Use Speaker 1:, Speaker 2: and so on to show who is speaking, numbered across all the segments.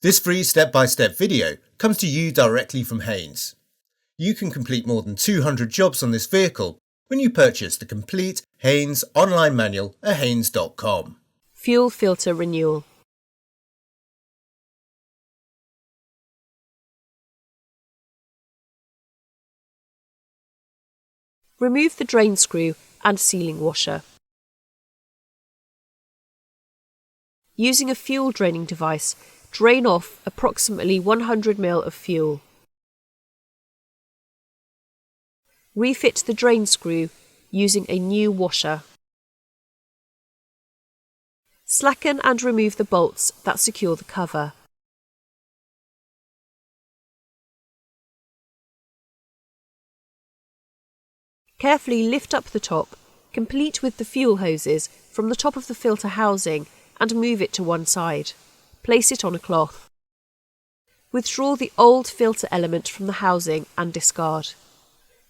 Speaker 1: This free step-by-step video comes to you directly from Haynes. You can complete more than 200 jobs on this vehicle when you purchase the complete Haynes online manual at haynes.com.
Speaker 2: Fuel filter renewal. Remove the drain screw and sealing washer. Using a fuel draining device, drain off approximately 100 ml of fuel. Refit the drain screw using a new washer. Slacken and remove the bolts that secure the cover. Carefully lift up the top, complete with the fuel hoses, from the top of the filter housing and move it to one side. Place it on a cloth. Withdraw the old filter element from the housing and discard.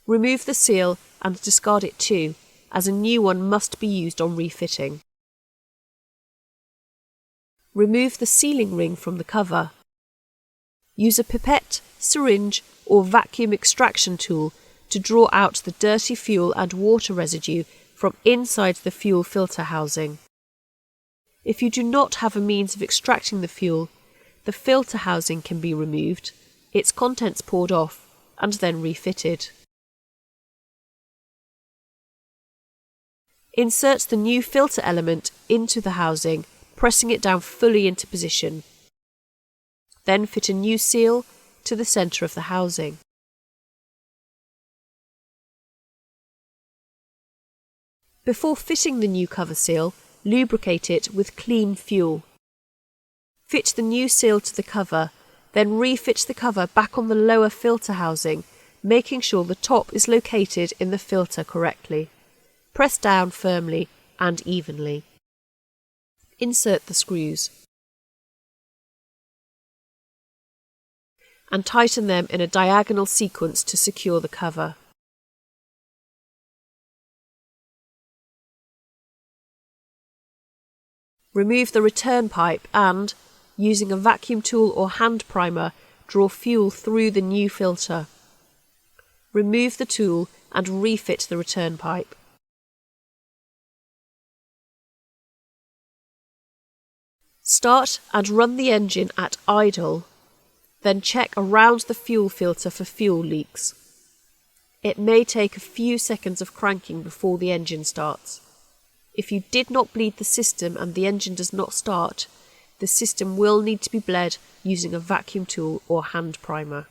Speaker 2: Remove the seal and discard it too, as a new one must be used on refitting. Remove the sealing ring from the cover. Use a pipette, syringe or vacuum extraction tool to draw out the dirty fuel and water residue from inside the fuel filter housing. If you do not have a means of extracting the fuel, the filter housing can be removed, its contents poured off and then refitted. Insert the new filter element into the housing, pressing it down fully into position. Then fit a new seal to the centre of the housing. Before fitting the new cover seal, lubricate it with clean fuel. Fit the new seal to the cover, then refit the cover back on the lower filter housing, making sure the top is located in the filter correctly. Press down firmly and evenly. Insert the screws and tighten them in a diagonal sequence to secure the cover. Remove the return pipe and, using a vacuum tool or hand primer, draw fuel through the new filter. Remove the tool and refit the return pipe. Start and run the engine at idle, then check around the fuel filter for fuel leaks. It may take a few seconds of cranking before the engine starts. If you did not bleed the system and the engine does not start, the system will need to be bled using a vacuum tool or hand primer.